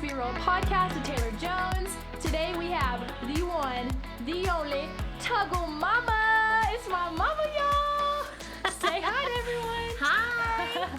B-Roll podcast with Taylor Jones. Today we have the one, the only Tuggle Mama. It's my mama, y'all. Say hi to everyone. Hi.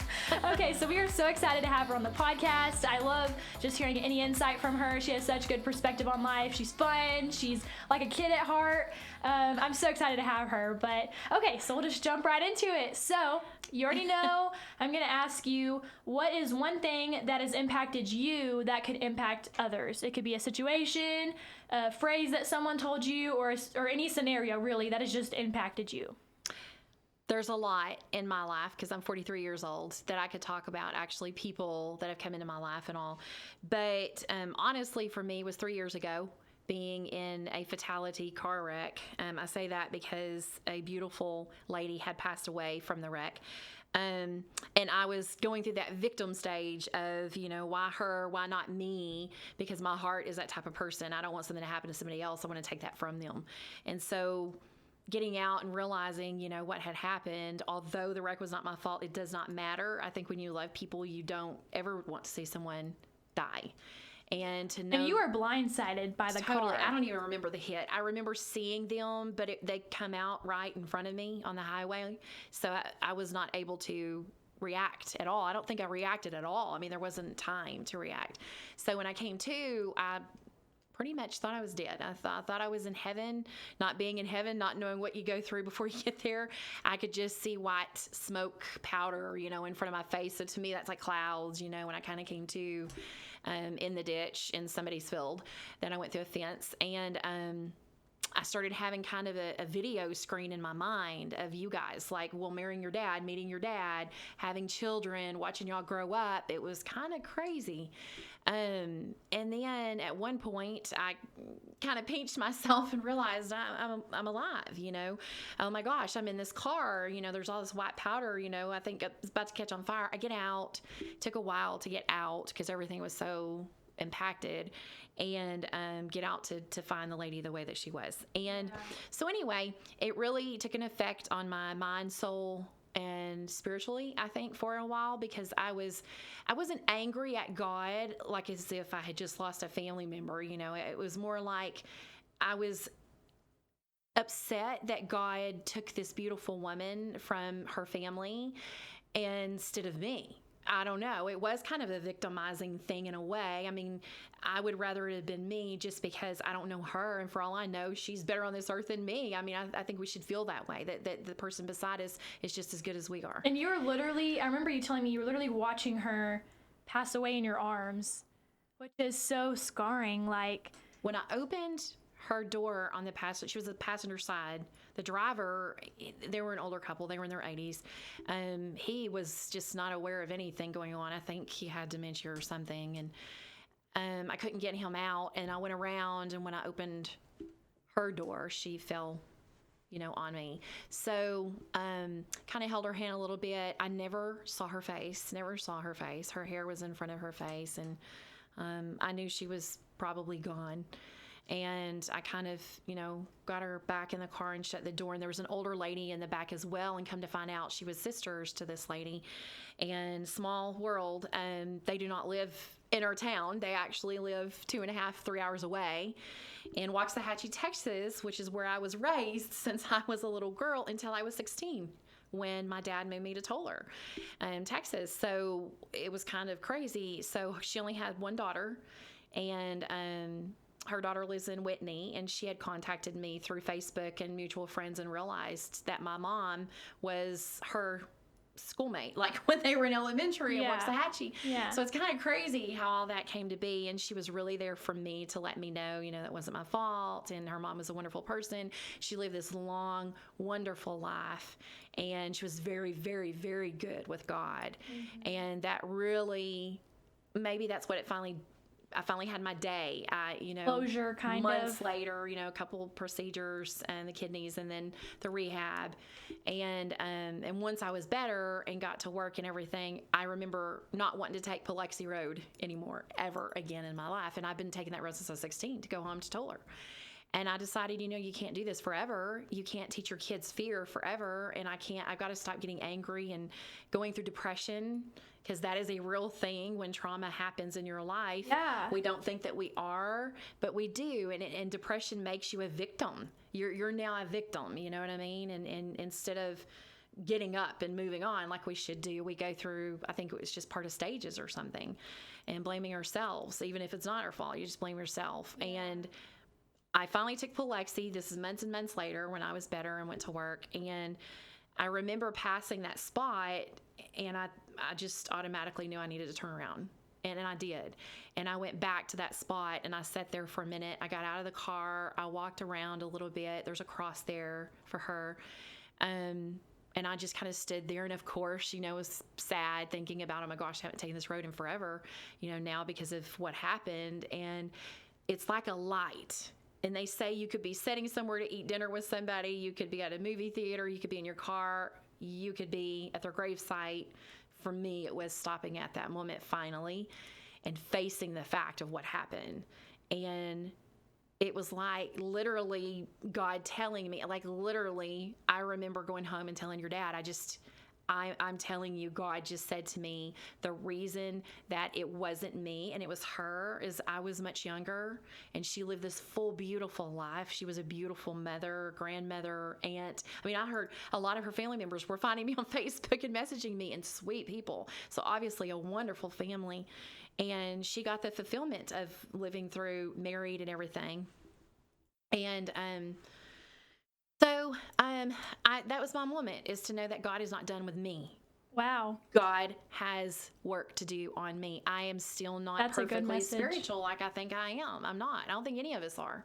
Okay, so we are so excited to have her on the podcast. I love just hearing any insight from her. She has such good perspective on life. She's fun. She's like a kid at heart. I'm so excited to have her. But okay, so we'll just jump right into it. So you already know I'm going to ask you, what is one thing that has impacted you that could impact others? It could be a situation, a phrase that someone told you, or any scenario really that has just impacted you. There's a lot in my life, because I'm 43 years old, that I could talk about, actually, people that have come into my life and all. But honestly, for me, it was 3 years ago, being in a fatality car wreck. I say that because a beautiful lady had passed away from the wreck. And I was going through that victim stage of, why her, why not me? Because my heart is that type of person. I don't want something to happen to somebody else. I want to take that from them. And so getting out and realizing, what had happened, although the wreck was not my fault, it does not matter. I think when you love people, you don't ever want to see someone die. And to know... And you were blindsided by the car. I don't even remember the hit. I remember seeing them, but they come out right in front of me on the highway. So I was not able to react at all. I don't think I reacted at all. I mean, there wasn't time to react. So when I came to, I pretty much thought I was dead. I thought I was in heaven, not being in heaven, not knowing what you go through before you get there. I could just see white smoke powder, in front of my face. So to me, that's like clouds, when I kind of came to in the ditch in somebody's field. Then I went through a fence, and I started having kind of a video screen in my mind of you guys, like, marrying your dad, meeting your dad, having children, watching y'all grow up. It was kind of crazy. And then at one point, I kind of pinched myself and realized I'm alive, Oh my gosh, I'm in this car, there's all this white powder, I think it's about to catch on fire. I get out. It took a while to get out because everything was so impacted, and get out to find the lady the way that she was. And so anyway, it really took an effect on my mind, soul, and spiritually, I think, for a while, because I wasn't angry at God like as if I had just lost a family member. It was more like I was upset that God took this beautiful woman from her family instead of me. I don't know. It was kind of a victimizing thing in a way. I mean, I would rather it had been me, just because I don't know her. And for all I know, she's better on this earth than me. I mean, I think we should feel that way, that the person beside us is just as good as we are. And you were literally, I remember you telling me you were literally watching her pass away in your arms, which is so scarring. Like, when I opened her door on the passenger, she was the passenger side. The driver, they were an older couple. They were in their 80s. He was just not aware of anything going on. I think he had dementia or something. And I couldn't get him out. And I went around, and when I opened her door, she fell, on me. So kind of held her hand a little bit. I never saw her face. Her hair was in front of her face. And I knew she was probably gone. And I kind of, got her back in the car and shut the door. And there was an older lady in the back as well. And come to find out, she was sisters to this lady. And small world, they do not live in our town. They actually live 2.5, 3 hours away in Waxahachie, Texas, which is where I was raised since I was a little girl until I was 16. When my dad moved me to Toller, Texas. So it was kind of crazy. So she only had one daughter, and her daughter lives in Whitney, and she had contacted me through Facebook and mutual friends, and realized that my mom was her schoolmate, like when they were in elementary in Waxahachie. Yeah. So it's kind of crazy how all that came to be. And she was really there for me to let me know, that wasn't my fault. And her mom was a wonderful person. She lived this long, wonderful life. And she was very, very, very good with God. Mm-hmm. And that really, maybe that's what I finally had my day. Closure, kind months of. later, a couple procedures and the kidneys, and then the rehab. And once I was better and got to work and everything, I remember not wanting to take Biloxi Road anymore, ever again in my life. And I've been taking that road since I was 16 to go home to Toller. And I decided, you can't do this forever. You can't teach your kids fear forever. And I've got to stop getting angry and going through depression, because that is a real thing when trauma happens in your life. Yeah. We don't think that we are, but we do. And depression makes you a victim. You're now a victim, you know what I mean? And instead of getting up and moving on like we should do, we go through, I think it was just part of stages or something, and blaming ourselves. Even if it's not our fault, you just blame yourself. And I finally took Polexi. This is months and months later when I was better and went to work. And I remember passing that spot, and I just automatically knew I needed to turn around. And I did. And I went back to that spot, and I sat there for a minute. I got out of the car. I walked around a little bit. There's a cross there for her. And I just kind of stood there. And of course, was sad thinking about, oh my gosh, I haven't taken this road in forever, now because of what happened. And it's like a light. And they say you could be sitting somewhere to eat dinner with somebody. You could be at a movie theater. You could be in your car. You could be at their gravesite. For me, it was stopping at that moment finally and facing the fact of what happened. And it was like literally God telling me, like literally, I remember going home and telling your dad, I'm telling you, God just said to me, the reason that it wasn't me and it was her is I was much younger, and she lived this full, beautiful life. She was a beautiful mother, grandmother, aunt. I mean, I heard a lot of her family members were finding me on Facebook and messaging me, and sweet people. So obviously a wonderful family. And she got the fulfillment of living through married and everything. And, So that was my moment, is to know that God is not done with me. Wow. God has work to do on me. I am still not That's a good perfectly message. spiritual like I think I am. I'm not. I don't think any of us are.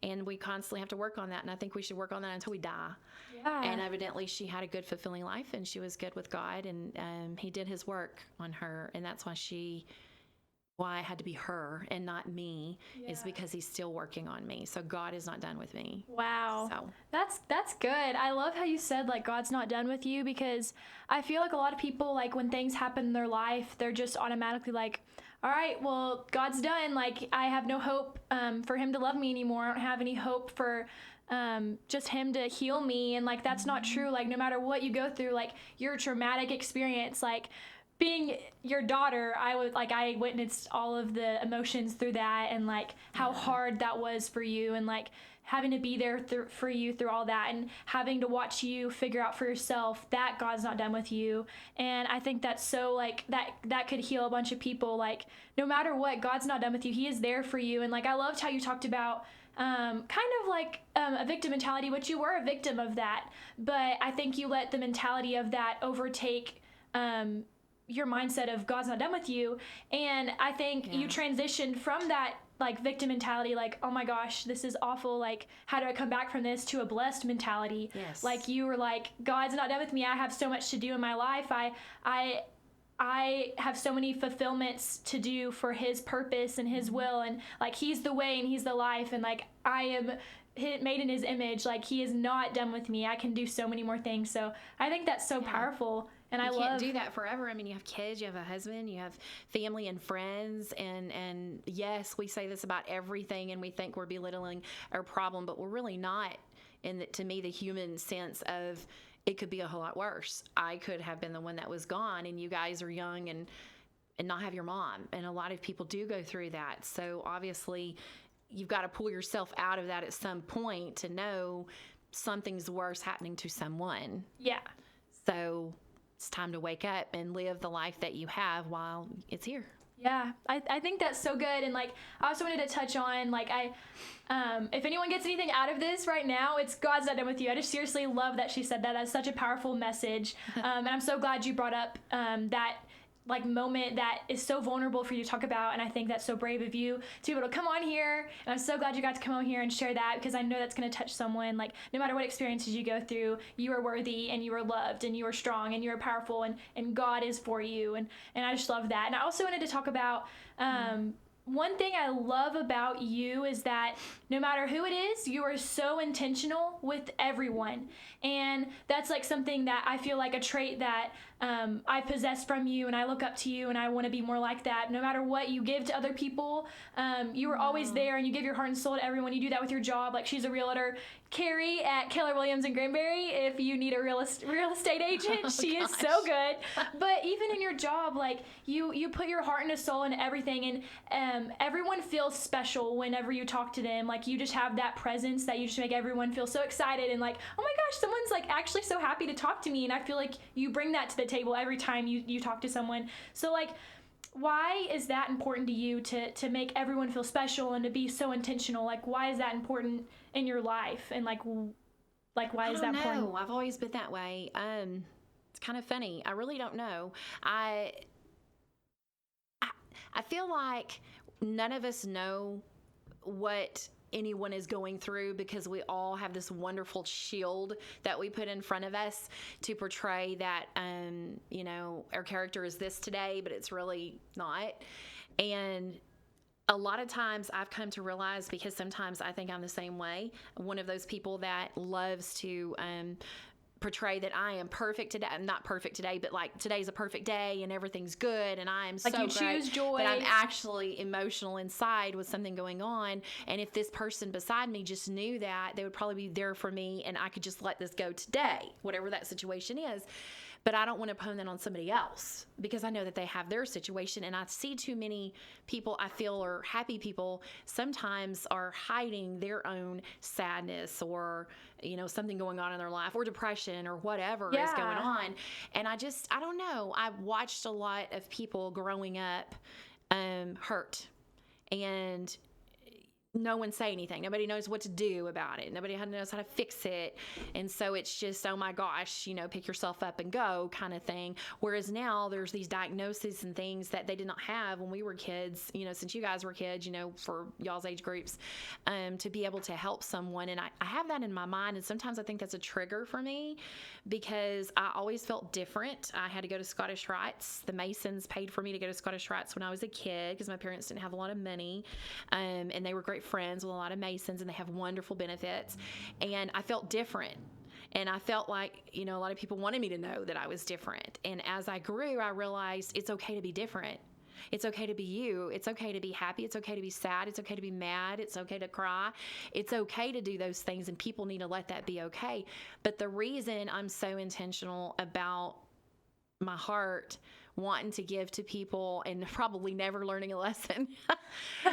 And we constantly have to work on that. And I think we should work on that until we die. Yeah. And evidently she had a good, fulfilling life, and she was good with God. And he did his work on her. And that's why it had to be her and not me, is because he's still working on me. So God is not done with me. Wow. So That's good. I love how you said like God's not done with you, because I feel like a lot of people, like when things happen in their life, they're just automatically like, all right, well, God's done. Like I have no hope for him to love me anymore. I don't have any hope for just him to heal me. And like, that's not true. Like no matter what you go through, like your traumatic experience, like being your daughter, I witnessed all of the emotions through that, and like how hard that was for you, and like having to be there for you through all that, and having to watch you figure out for yourself that God's not done with you. And I think that's so like that could heal a bunch of people. Like no matter what, God's not done with you. He is there for you. And like I loved how you talked about kind of like a victim mentality, which you were a victim of that, but I think you let the mentality of that overtake your mindset of God's not done with you. And I think you transitioned from that like victim mentality, like, oh my gosh, this is awful, like how do I come back from this, to a blessed mentality. Yes. Like you were like, God's not done with me. I have so much to do in my life. I have so many fulfillments to do for his purpose and his will, and like he's the way and he's the life, and like I am made in his image. Like he is not done with me. I can do so many more things. So I think that's so powerful. And you can't do that forever. I mean, you have kids, you have a husband, you have family and friends, and yes, we say this about everything, and we think we're belittling our problem, but we're really not. To me, the human sense of it could be a whole lot worse. I could have been the one that was gone, and you guys are young and not have your mom, and a lot of people do go through that. So obviously, you've got to pull yourself out of that at some point to know something's worse happening to someone. Yeah. So it's time to wake up and live the life that you have while it's here. Yeah, I think that's so good. And like, I also wanted to touch on, like, if anyone gets anything out of this right now, it's God's not done with you. I just seriously love that she said that. That's such a powerful message. And I'm so glad you brought up that like moment that is so vulnerable for you to talk about. And I think that's so brave of you to be able to come on here. And I'm so glad you got to come on here and share that, because I know that's going to touch someone. Like no matter what experiences you go through, you are worthy and you are loved and you are strong and you are powerful, and God is for you. And I just love that. And I also wanted to talk about, one thing I love about you is that no matter who it is, you are so intentional with everyone. And that's like something that I feel like a trait that I possess from you, and I look up to you, and I want to be more like that. No matter what you give to other people, you are always there, and you give your heart and soul to everyone. You do that with your job. Like, she's a realtor. Carri at Keller Williams in Granbury, if you need a real estate agent, she is so good. But even in your job, like, you put your heart and soul into everything, and everyone feels special whenever you talk to them. Like, you just have that presence that you just make everyone feel so excited and like, oh my gosh, someone's like actually so happy to talk to me. And I feel like you bring that to the table every time you talk to someone. So like, why is that important to you to make everyone feel special and to be so intentional? Like, why is that important in your life? And like why is that important? No, I've always been that way. It's kind of funny. I really don't know. I feel like none of us know what anyone is going through because we all have this wonderful shield that we put in front of us to portray that, our character is this today, but it's really not. And a lot of times I've come to realize, because sometimes I think I'm the same way, one of those people that loves to portray that I am perfect today. I'm not perfect today, but like today's a perfect day and everything's good and I am like so you great, choose joy. but I'm actually emotional inside with something going on. And if this person beside me just knew that, they would probably be there for me and I could just let this go today, whatever that situation is. But I don't want to put that on somebody else because I know that they have their situation. And I see too many people I feel are happy people sometimes are hiding their own sadness or, something going on in their life or depression or whatever is going on. And I don't know. I watched a lot of people growing up hurt and no one say anything. Nobody knows what to do about it. Nobody knows how to fix it. And so it's just, oh my gosh, pick yourself up and go kind of thing. Whereas now there's these diagnoses and things that they did not have when we were kids, since you guys were kids, for y'all's age groups, to be able to help someone. And I have that in my mind. And sometimes I think that's a trigger for me because I always felt different. I had to go to Scottish Rites. The Masons paid for me to go to Scottish Rites when I was a kid because my parents didn't have a lot of money. And they were great friends with a lot of Masons and they have wonderful benefits. And I felt different. And I felt like, a lot of people wanted me to know that I was different. And as I grew, I realized it's okay to be different. It's okay to be you. It's okay to be happy. It's okay to be sad. It's okay to be mad. It's okay to cry. It's okay to do those things, and people need to let that be okay. But the reason I'm so intentional about my heart wanting to give to people and probably never learning a lesson,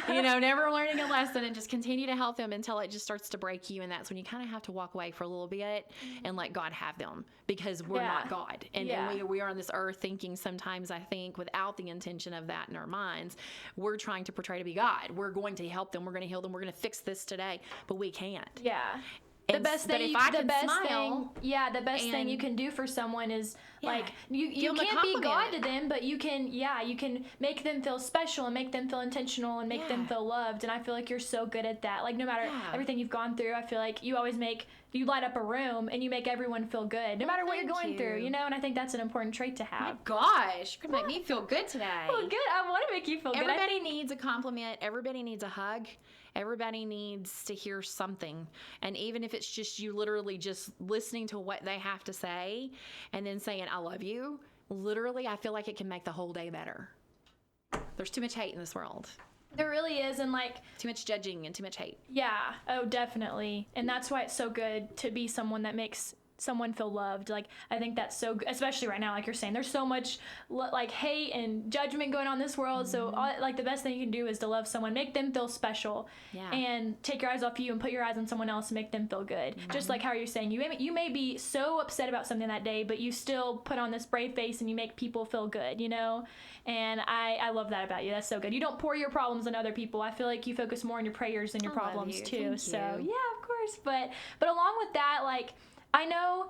never learning a lesson and just continue to help them until it just starts to break you. And that's when you kind of have to walk away for a little bit and let God have them because we're not God. And we are on this earth thinking sometimes, I think, without the intention of that in our minds, we're trying to portray to be God. We're going to help them. We're going to heal them. We're going to fix this today, but we can't. Yeah. The best thing you can do for someone is like you can't be God to them, but you can make them feel special and make them feel intentional and make them feel loved. And I feel like you're so good at that. Like no matter everything you've gone through, I feel like you always you light up a room and you make everyone feel good, no matter what you're going through, And I think that's an important trait to have. My gosh, you're gonna make me feel good today. Well, good. I want to make you feel good. Everybody needs a compliment. Everybody needs a hug. Everybody needs to hear something. And even if it's just you literally just listening to what they have to say and then saying, I love you, literally, I feel like it can make the whole day better. There's too much hate in this world. There really is. And too much judging and too much hate. Yeah. Oh, definitely. And that's why it's so good to be someone that makes someone feel loved. Like, I think that's so good, especially right now, like you're saying, there's so much hate and judgment going on in this world. So the best thing you can do is to love someone, make them feel special, and take your eyes off you and put your eyes on someone else and make them feel good. Just like how you're saying, you may be so upset about something that day, but you still put on this brave face and you make people feel good, And I love that about you. That's so good. You don't pour your problems on other people. I feel like you focus more on your prayers than your problems too. Thank so you. yeah, of course. But along with that, I know,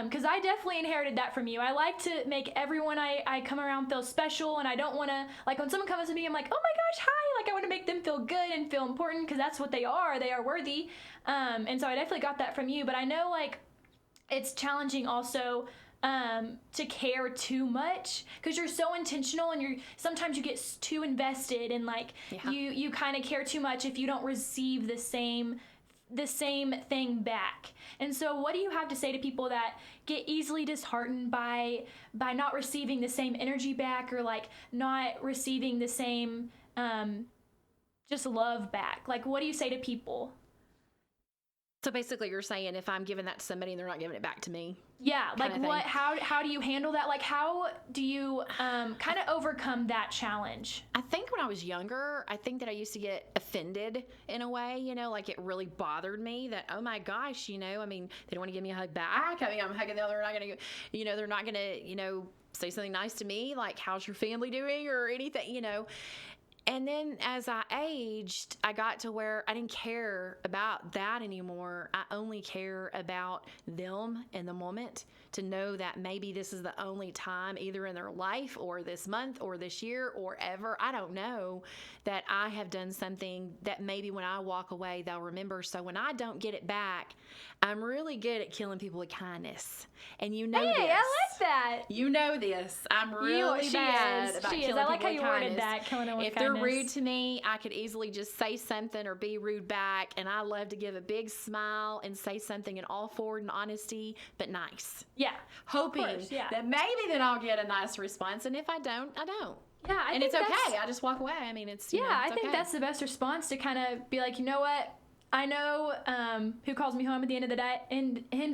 because I definitely inherited that from you. I like to make everyone I come around feel special, and I don't want to, when someone comes to me, I'm like, oh my gosh, hi, I want to make them feel good and feel important, because that's what they are worthy, and so I definitely got that from you. But I know, it's challenging also to care too much, because you're so intentional, and sometimes you get too invested, and you kind of care too much if you don't receive the same the same thing back. And so what do you have to say to people that get easily disheartened by not receiving the same energy back, or like not receiving the same just love back? Like, what do you say to people? So basically you're saying if I'm giving that to somebody and they're not giving it back to me. Yeah, like what, how do you handle that? Like, how do you kind of overcome that challenge? I think when I was younger, I think that I used to get offended in a way, you know, like it really bothered me that, oh my gosh, you know, I mean, they don't want to give me a hug back. I mean, I'm hugging them, they're not going to, you know, they're not going to, you know, say something nice to me, like, how's your family doing or anything, you know. And then as I aged, I got to where I didn't care about that anymore. I only care about them in the moment, to know that maybe this is the only time, either in their life or this month or this year or ever, I don't know, that I have done something that maybe when I walk away, they'll remember. So when I don't get it back, I'm really good at killing people with kindness. And you know this. I like that. You know this. I'm really bad about killing people with kindness. I like how you worded that, killing them with kindness. If they're rude to me, I could easily just say something or be rude back. And I love to give a big smile and say something in all forward and honesty, but nice. Yeah. Hoping that maybe then I'll get a nice response. And if I don't, I don't. Yeah, and it's okay. I just walk away. I mean, it's, you know, it's I think that's the best response, to kind of be like, you know what? I know who calls me home at the end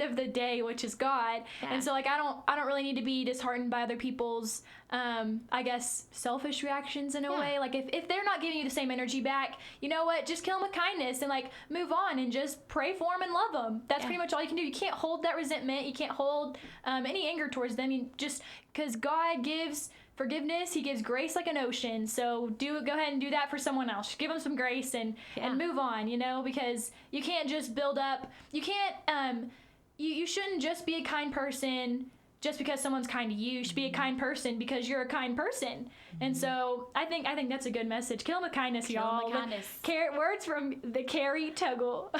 of the day, which is God. Yeah. And so, like, I don't really need to be disheartened by other people's, I guess, selfish reactions in a way. Like, if they're not giving you the same energy back, you know what? Just kill them with kindness and, like, move on and just pray for them and love them. That's pretty much all you can do. You can't hold that resentment. You can't hold any anger towards them. You just, because God gives forgiveness, he gives grace like an ocean. So go ahead and do that for someone else. Give them some grace and move on, you know, because you can't just build up. You can't, you shouldn't just be a kind person just because someone's kind to you. You should be a kind person because you're a kind person. And so I think that's a good message. Kill them with kindness, y'all. Words from the Carri Tuggle.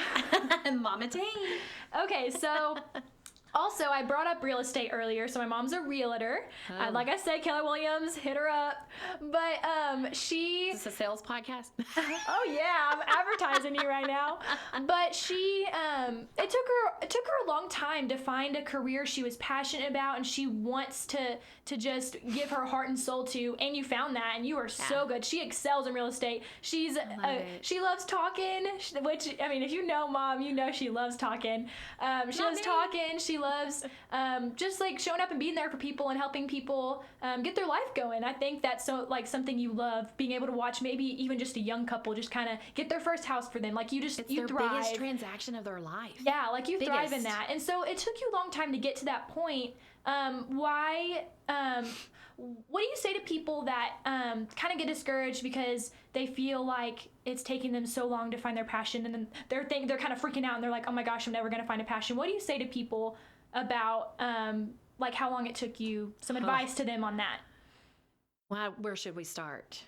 Mama T. Okay, so also, I brought up real estate earlier, so my mom's a realtor. Like I said, Keller Williams, hit her up. But she... Is this a sales podcast? Oh, yeah, I'm advertising you right now. But she... It took her a long time to find a career she was passionate about and she wants to just give her heart and soul to. And you found that, and you are so good. She excels in real estate. She loves talking, which, I mean, if you know Mom, you know she loves talking. She loves talking. She loves just like showing up and being there for people and helping people get their life going. I think that's something you love, being able to watch maybe even just a young couple just kind of get their first house for them. Like you it's you their thrive. Biggest transaction of their life. Yeah, like you thrive in that. And so it took you a long time to get to that point. What do you say to people that kind of get discouraged because they feel like it's taking them so long to find their passion, and then they're kind of freaking out and they're like, oh my gosh, I'm never going to find a passion? What do you say to people about like how long it took you? Some advice to them on that. Well, where should we start?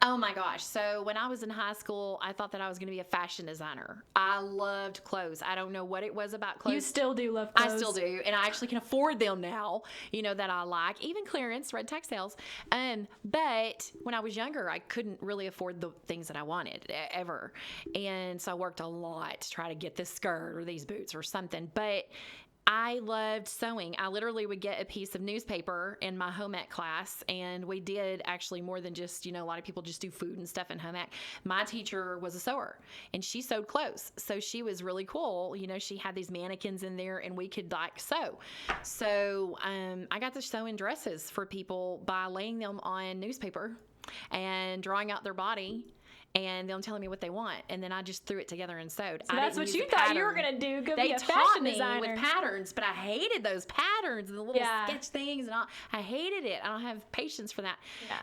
Oh my gosh. So when I was in high school, I thought that I was going to be a fashion designer. I loved clothes. I don't know what it was about clothes. You still do love clothes. I still do. And I actually can afford them now, you know, that I like, even clearance, red tag sales. But when I was younger, I couldn't really afford the things that I wanted ever. And so I worked a lot to try to get this skirt or these boots or something. But I loved sewing. I literally would get a piece of newspaper in my home ec class, and we did actually more than just, you know, a lot of people just do food and stuff in home ec. My teacher was a sewer, and she sewed clothes. So she was really cool. You know, she had these mannequins in there, and we could like sew. So I got to sew in dresses for people by laying them on newspaper and drawing out their body, and them telling me what they want, and then I just threw it together and sewed. So that's what you thought you were gonna do. Go be a fashion designer. With patterns, but I hated those patterns and the little sketch things and all. I hated it. I don't have patience for that.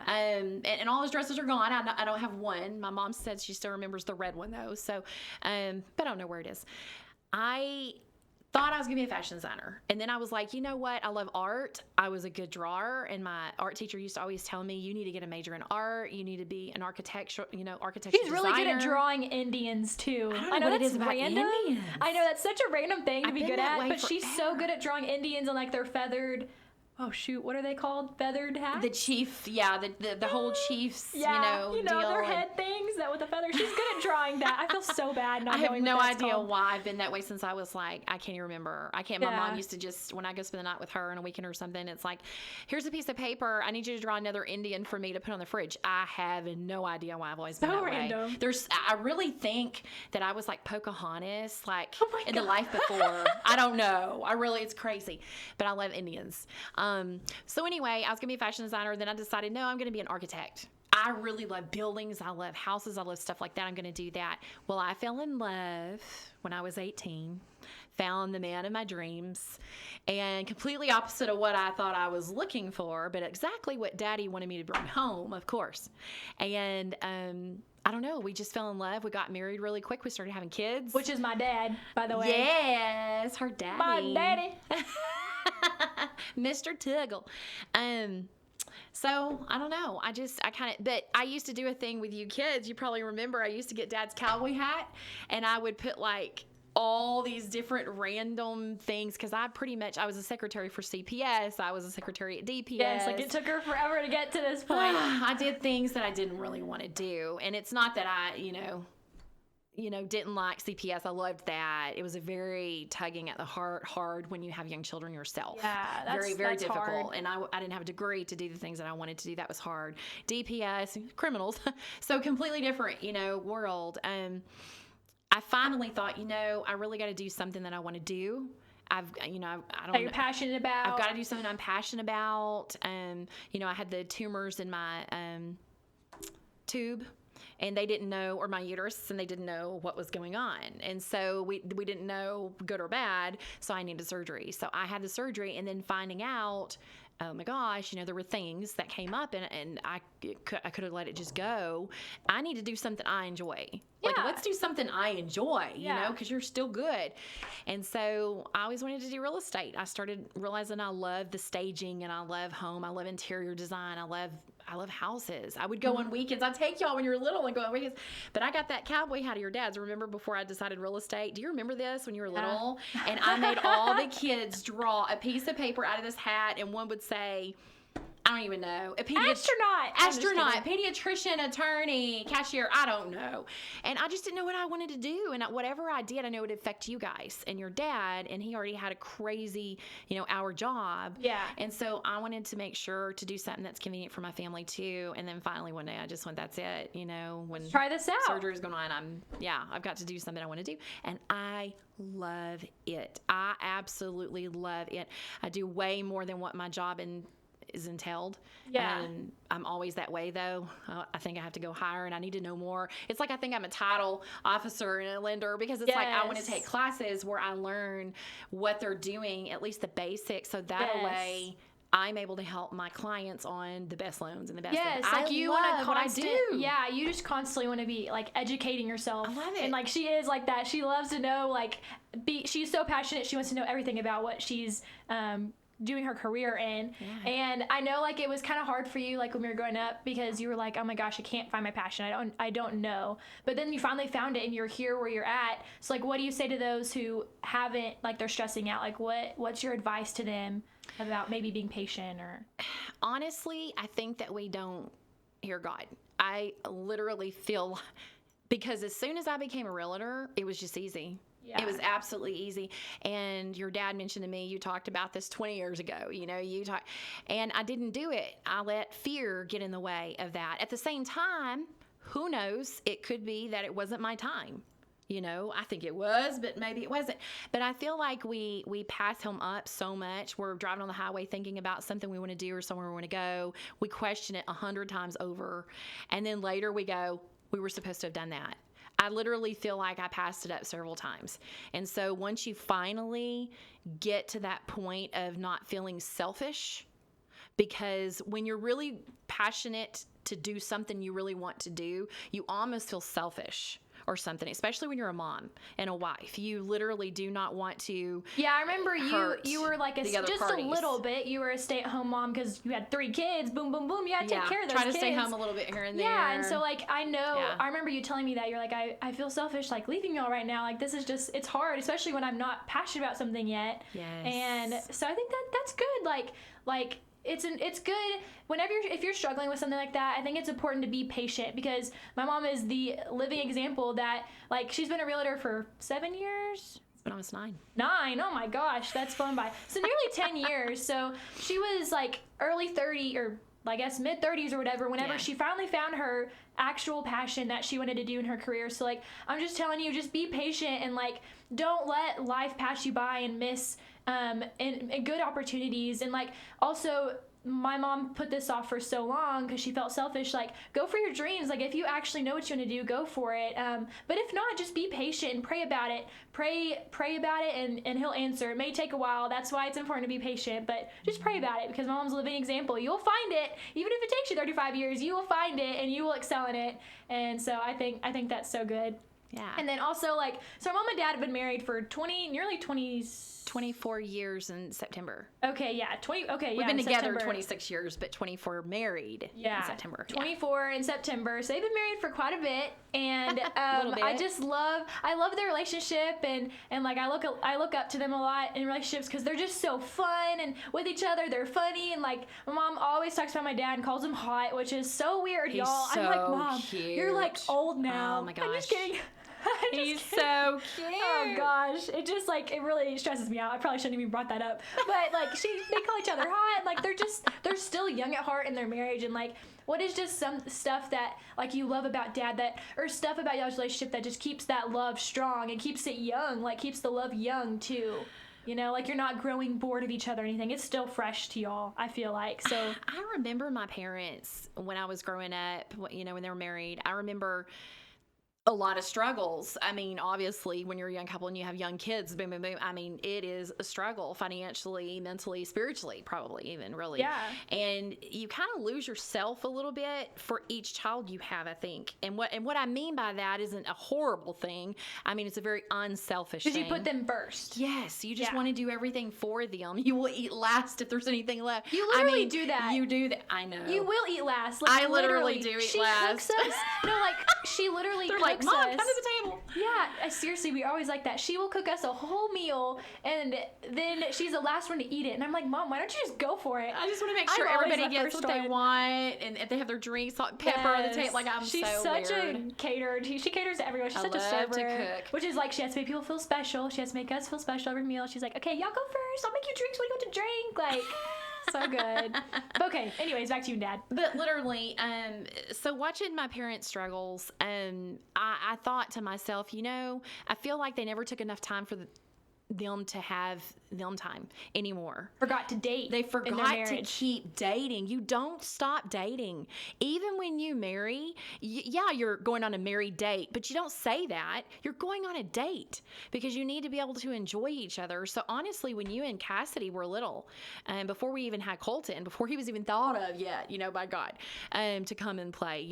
Yeah. And all those dresses are gone. I don't have one. My mom said she still remembers the red one though. So, but I don't know where it is. I thought I was gonna be a fashion designer, and then I was like, you know what? I love art. I was a good drawer, and my art teacher used to always tell me, you need to get a major in art. You need to be an architecture designer. She's really good at drawing Indians too. I know what it is about Indians. I know that's such a random thing to be good at, but she's so good at drawing Indians and like their feathered oh shoot, what are they called? Feathered hats? The chief, the whole chief's, You deal. know, their head things that with the feathers. She's good at drawing that. I feel so bad not I have knowing no what that's idea called. why I've been that way since I was like, I can't even remember. My mom used to just, when I go spend the night with her on a weekend or something, it's like, here's a piece of paper. I need you to draw another Indian for me to put on the fridge. I have no idea why I've always been that random. way. I really think that I was like Pocahontas, like Oh my in God. the life before. I don't know. It's crazy. But I love Indians. So anyway, I was going to be a fashion designer. Then I decided, no, I'm going to be an architect. I really love buildings. I love houses. I love stuff like that. I'm going to do that. Well, I fell in love when I was 18, found the man of my dreams, and completely opposite of what I thought I was looking for, but exactly what Daddy wanted me to bring home, of course. And I don't know. We just fell in love. We got married really quick. We started having kids. Which is my dad, by the way. Yes, her daddy. My daddy. Mr. Tuggle. So I don't know. But I used to do a thing with you kids. You probably remember I used to get Dad's cowboy hat, and I would put like all these different random things because I was a secretary for CPS. I was a secretary at DPS. Yes, like it took her forever to get to this point. I did things that I didn't really want to do, and it's not that I, didn't like CPS. I loved that. It was a very tugging at the heart, hard when you have young children yourself. Yeah, very that's difficult. hard. And I didn't have a degree to do the things that I wanted to do. That was hard. DPS, criminals, so completely different, world. I finally thought, I really got to do something that I want to do. I don't know. That you're passionate about. I've got to do something I'm passionate about. I had the tumors in my tube, and they didn't know, or my uterus, and they didn't know what was going on. And so we didn't know good or bad. So I needed surgery. So I had the surgery, and then finding out, oh my gosh, there were things that came up, and I could have let it just go. I need to do something I enjoy. Like, let's do something I enjoy, because you're still good. And so I always wanted to do real estate. I started realizing I love the staging, and I love home. I love interior design. I love houses. I would go on weekends. I'd take y'all when you were little and go on weekends. But I got that cowboy hat of your dad's. Remember before I decided real estate? Do you remember this when you were little? And I made all the kids draw a piece of paper out of this hat, and one would say, I don't even know. Astronaut, pediatrician, attorney, cashier, I don't know. And I just didn't know what I wanted to do. And whatever I did, I know it would affect you guys and your dad. And he already had a crazy, hour job. Yeah. And so I wanted to make sure to do something that's convenient for my family too. And then finally one day I just went, that's it. When try this out. Surgery is going on, I've got to do something I want to do. And I love it. I absolutely love it. I do way more than what my job is entailed. Yeah. And I'm always that way though. I think I have to go higher, and I need to know more. It's like I think I'm a title officer and a lender, because it's like I want to take classes where I learn what they're doing, at least the basics, so that way I'm able to help my clients on the best loans and the best things. Like you want to constant, what I do. Yeah, you just constantly want to be like educating yourself. I love it. And like she is like that. She loves to know, she's so passionate. She wants to know everything about what she's doing her career in. Yeah. And I know it was kind of hard for you when we were growing up, because you were like, oh my gosh, I can't find my passion. I don't know. But then you finally found it, and you're here where you're at. So what do you say to those who haven't, they're stressing out? What's your advice to them about maybe being patient? Or honestly, I think that we don't hear God. I literally feel, because as soon as I became a realtor, it was just easy. Yeah. It was absolutely easy. And your dad mentioned to me, you talked about this 20 years ago, and I didn't do it. I let fear get in the way of that. At the same time, who knows? It could be that it wasn't my time. I think it was, but maybe it wasn't. But I feel like we pass him up so much. We're driving on the highway thinking about something we want to do or somewhere we want to go. We question it 100 times over. And then later we go, we were supposed to have done that. I literally feel like I passed it up several times. And so once you finally get to that point of not feeling selfish, because when you're really passionate to do something you really want to do, you almost feel selfish or something, especially when you're a mom and a wife. You literally do not want to. Yeah, I remember you were like just parties. A little bit. You were a stay-at-home mom because you had 3 kids. Boom, boom, boom. You had to take care of those kids. Try to stay home a little bit here and there. Yeah, and so I know. Yeah. I remember you telling me that you're like, I feel selfish leaving y'all right now. This is just, it's hard, especially when I'm not passionate about something yet. Yes. And so I think that's good. like, it's good whenever if you're struggling with something like that. I think it's important to be patient, because my mom is the living example that, like, she's been a realtor for 7 years. When I was 9. 9, oh my gosh, that's flown by. So nearly 10 years. So she was like early 30, or I guess mid 30s or whatever, whenever she finally found her actual passion that she wanted to do in her career. So, like, I'm just telling you, just be patient, and, like, don't let life pass you by and miss and good opportunities. And, like, also, my mom put this off for so long because she felt selfish. Like, go for your dreams. Like, if you actually know what you want to do, go for it. But if not, just be patient and pray about it. Pray about it, and he'll answer. It may take a while. That's why it's important to be patient. But just pray about it, because my mom's a living example. You'll find it. Even if it takes you 35 years, you will find it, and you will excel in it. And so I think that's so good. Yeah. And then also, like, so my mom and dad have been married for nearly 24 years in September. Okay, yeah. We've been together 26 years, but 24 married in September. 24 in September. So they've been married for quite a bit. And I love their relationship, and like, I look up to them a lot in relationships, because they're just so fun, and with each other they're funny. And, like, my mom always talks about my dad and calls him hot, which is so weird, y'all. So I'm like, Mom, cute. you're, like, old now. Oh my gosh. I'm just kidding. He's so cute. Oh gosh, it just, like, it really stresses me out. I probably shouldn't even brought that up, but, like, they call each other hot, and, like, they're still young at heart in their marriage. And, like, what is just some stuff that, like, you love about dad, or stuff about y'all's relationship that just keeps that love strong and keeps it young, like, keeps the love young too? You know, like, you're not growing bored of each other or anything. It's still fresh to y'all, I feel like. So I remember my parents when I was growing up, when they were married. I remember a lot of struggles. I mean, obviously, when you're a young couple and you have young kids, boom, boom, boom. I mean, it is a struggle financially, mentally, spiritually, probably even, really. Yeah. And you kind of lose yourself a little bit for each child you have, I think. And what I mean by that isn't a horrible thing. I mean, it's a very unselfish thing. Because you put them first. Yes. You just want to do everything for them. You will eat last if there's anything left. You literally do that. You do that. I know. You will eat last. Like, I literally do eat last. She cooks us. No, like, she literally They're cooks like, Mom, us. come to the table. Yeah, seriously, we always like that. She will cook us a whole meal, and then she's the last one to eat it. And I'm like, Mom, why don't you just go for it? I just want to make sure everybody gets what they want, and if they have their drinks, salt and pepper on the table. Like, she's so such weird. a caterer. She caters to everyone. She's such a server. to cook. Which is like, she has to make people feel special. She has to make us feel special every meal. She's like, okay, y'all go first. I'll make you drinks when you want to drink. Like, so good. But okay, anyways, back to you, Dad. But literally, so watching my parents' struggles, I thought to myself, I feel like they never took enough time for them to have them time anymore. Forgot to date. They forgot to keep dating. You don't stop dating. Even when you marry, you're going on a married date, but you don't say that. You're going on a date because you need to be able to enjoy each other. So honestly, when you and Cassidy were little, before we even had Colton, before he was even thought of yet, by God, to come and play,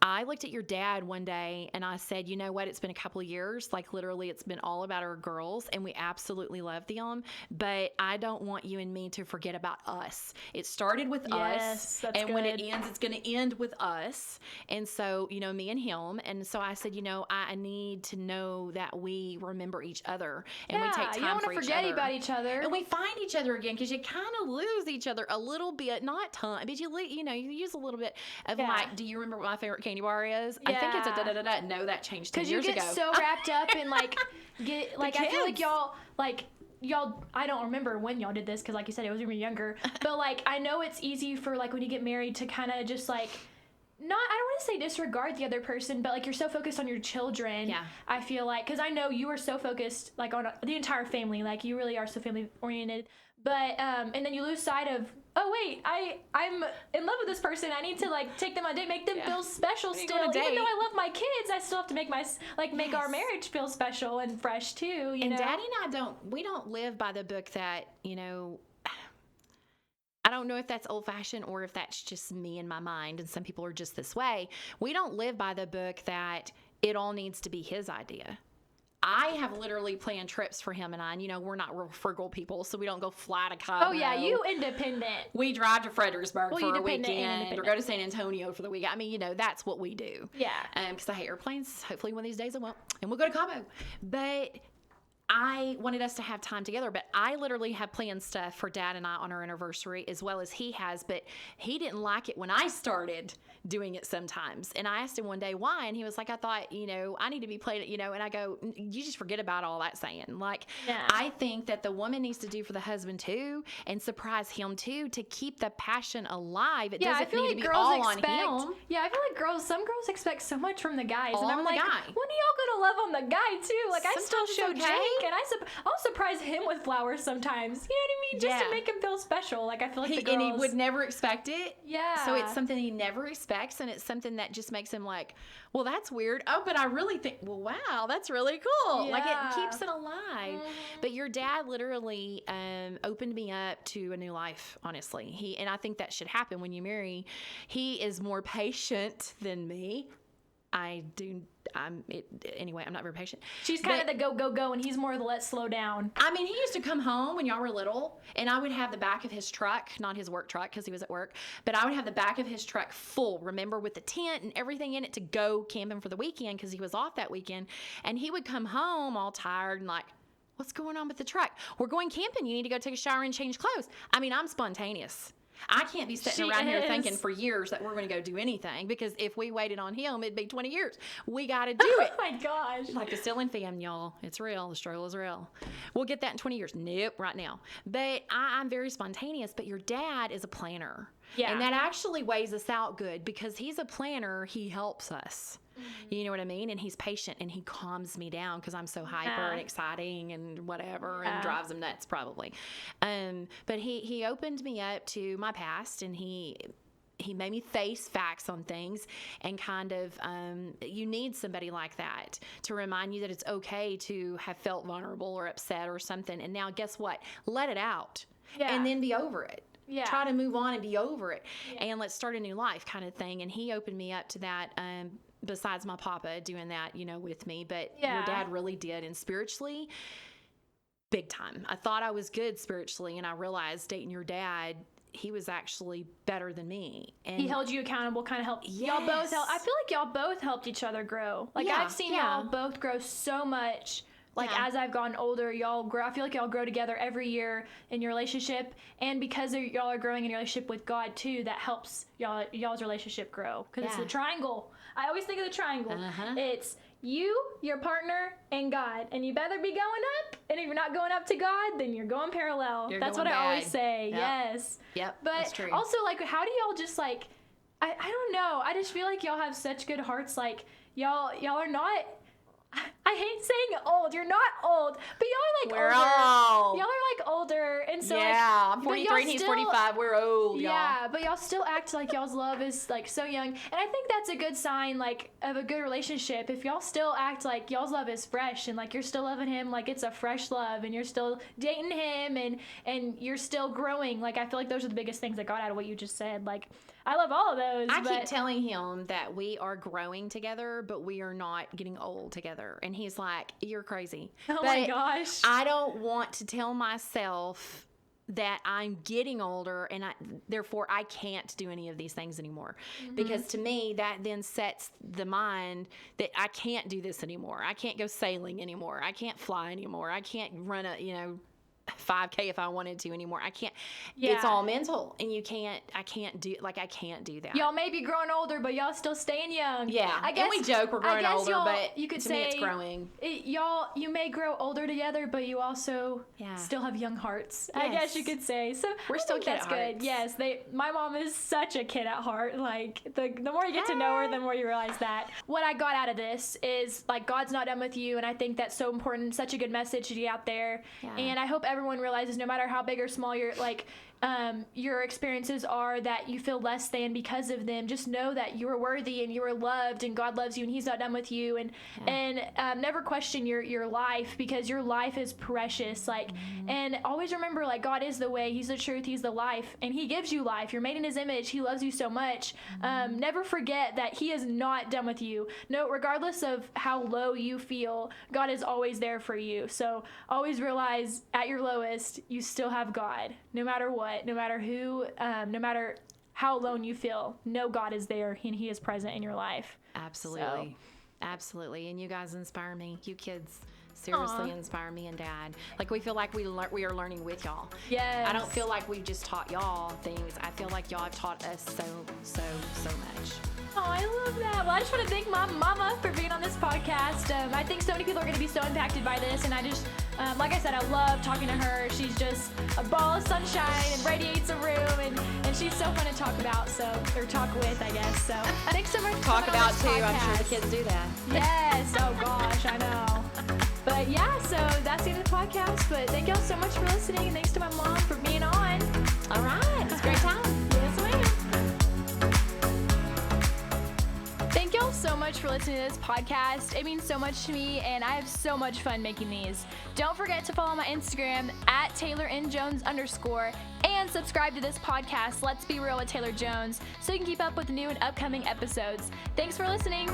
I looked at your dad one day and I said, you know what? It's been a couple of years. Like, literally, it's been all about our girls, and we absolutely love them. But I don't want you and me to forget about us. It started with us. That's and good. when it ends, it's going to end with us. And so, me and him. And so I said, I need to know that we remember each other and we take time for each other. You don't want to forget about each other. And we find each other again, because you kind of lose each other a little bit, not ton, but you use a little bit of like, do you remember what my favorite candy bar is? Yeah. I think it's a da-da-da-da. No, that changed 10 years ago. Because you get so wrapped up in, like, I feel like y'all, I don't remember when y'all did this, because, like you said, it was when we were younger. But, like, I know it's easy for, like, when you get married to kind of just, like, I don't want to say disregard the other person, but, like, you're so focused on your children. Yeah. I feel like, because I know you are so focused, like, on the entire family. Like, you really are so family oriented. But, and then you lose sight of, oh, wait, I'm in love with this person. I need to, like, take them on a date, make them feel special still. Even though I love my kids, I still have to make make our marriage feel special and fresh, too, you know? Daddy and I don't live by the book that, I don't know if that's old-fashioned or if that's just me in my mind, and some people are just this way. We don't live by the book that it all needs to be his idea. I have literally planned trips for him and I. We're not real frugal people, so we don't go fly to Cabo. Oh, yeah, you independent. We drive to Fredericksburg for a weekend or go to San Antonio for the weekend. I mean, that's what we do. Yeah. Because I hate airplanes. Hopefully one of these days I won't. And we'll go to Cabo. But I wanted us to have time together, but I literally have planned stuff for Dad and I on our anniversary as well as he has, but he didn't like it when I started doing it sometimes. And I asked him one day why, and he was like, I thought, I need to be played, and I go, you just forget about all that saying. Like, I think that the woman needs to do for the husband too and surprise him too to keep the passion alive. It doesn't need to be all on him. Yeah, I feel like some girls expect so much from the guys. All and I'm on the like, guy. when are y'all going to love on the guy too? Like, I still Sometimes show it's okay. Jake, and I'll surprise him with flowers sometimes. You know what I mean? Just to make him feel special. Like, I feel like the girls. And he would never expect it. Yeah. So it's something he never expects, and it's something that just makes him like, well, that's weird. Oh, but I really think, well, wow, that's really cool. Yeah. Like, it keeps it alive. But your dad literally opened me up to a new life, honestly. And I think that should happen when you marry. He is more patient than me. Anyway, I'm not very patient. She's kind of the go, go, go, and he's more the let's slow down. I mean, he used to come home when y'all were little, and I would have the back of his truck, not his work truck because he was at work, but I would have the back of his truck full, remember, with the tent and everything in it to go camping for the weekend because he was off that weekend. And he would come home all tired and like, what's going on with the truck? We're going camping. You need to go take a shower and change clothes. I mean, I'm spontaneous. I can't be sitting around here thinking for years that we're going to go do anything because if we waited on him, it'd be 20 years. We got to do it. Oh my gosh. Like the Stillen fam, y'all. It's real. The struggle is real. We'll get that in 20 years. Nope, right now. But I'm very spontaneous, but your dad is a planner. Yeah. And that actually weighs us out good because he's a planner. He helps us. You know what I mean? And he's patient and he calms me down because I'm so hyper and exciting and whatever and drives him nuts probably. But he opened me up to my past and he made me face facts on things and kind of you need somebody like that to remind you that it's okay to have felt vulnerable or upset or something. And now guess what? Let it out and then be over it. Yeah. Try to move on and be over it and let's start a new life kind of thing. And he opened me up to that besides my papa doing that, with me. But your dad really did. And spiritually, big time. I thought I was good spiritually, and I realized dating your dad, he was actually better than me. And he held you accountable, kind of helped. Y'all both helped. I feel like y'all both helped each other grow. Like, I've seen y'all both grow so much. Like, as I've gotten older, y'all grow. I feel like y'all grow together every year in your relationship. And because y'all are growing in your relationship with God, too, that helps y'all's relationship grow. Because it's the triangle. I always think of the triangle. It's you, your partner, and God. And you better be going up. And if you're not going up to God, then you're going parallel. That's what I always say. Yep. Yes. Yep, but that's true. Also, like, how do y'all just, like, I don't know. I just feel like y'all have such good hearts. Like, y'all are not... I hate saying old. You're not old, but y'all are like older. Old. Y'all are like older, and so I'm 43 and he's 45. We're old, y'all. Yeah, but y'all still act like y'all's love is like so young, and I think that's a good sign, like, of a good relationship. If y'all still act like y'all's love is fresh, and like you're still loving him, like it's a fresh love, and you're still dating him, and you're still growing. Like, I feel like those are the biggest things I got out of what you just said. Like, I love all of those. I keep telling him that we are growing together, but we are not getting old together. And he's like, you're crazy. Oh my gosh. I don't want to tell myself that I'm getting older and therefore I can't do any of these things anymore. Because to me, that then sets the mind that I can't do this anymore. I can't go sailing anymore. I can't fly anymore. I can't run a, 5K if I wanted to anymore. I can't. It's all mental, and I can't do that. Y'all may be growing older, but y'all still staying young. Yeah, I guess, and we joke we're growing older, but you could to say me it's growing. You may grow older together, but you also still have young hearts. Yes. I guess you could say. So we're still kid that's at heart. Good. Yes, my mom is such a kid at heart. Like, the more you get to know her, the more you realize that. What I got out of this is, like, God's not done with you, and I think that's so important. Such a good message to get out there. Yeah. And I hope everyone realizes, no matter how big or small your experiences are, that you feel less than because of them, just know that you are worthy and you are loved and God loves you and he's not done with you. And never question your life, because your life is precious. And always remember, like, God is the way, he's the truth, he's the life, and he gives you life. You're made in his image. He loves you so much. Never forget that he is not done with you. No, regardless of how low you feel, God is always there for you. So always realize, at your lowest, you still have God, no matter what, no matter who, no matter how alone you feel. Know God is there and he is present in your life. Absolutely. Absolutely. And you guys inspire me, you kids. seriously Aw. inspire me and Dad. Like, we feel like we are learning with y'all. Yes. I don't feel like we've just taught y'all things. I feel like y'all have taught us so much. Oh, I love that. Well, I just want to thank my mama for being on this podcast. I think so many people are going to be so impacted by this, and I just, like I said, I love talking to her. She's just a ball of sunshine and radiates a room, and she's so fun to talk about, or talk with, I guess. So thanks so much for Talk coming on about this too. I'm sure the podcast. kids do that. Yes. Oh gosh, I know. But yeah, so that's the end of the podcast. But thank y'all so much for listening, and thanks to my mom for being on. All right. It's a great time. Yes, ma'am. Thank y'all so much for listening to this podcast. It means so much to me, and I have so much fun making these. Don't forget to follow my Instagram at @TaylorNJones_, and subscribe to this podcast, Let's Be Real with Taylor Jones, so you can keep up with new and upcoming episodes. Thanks for listening.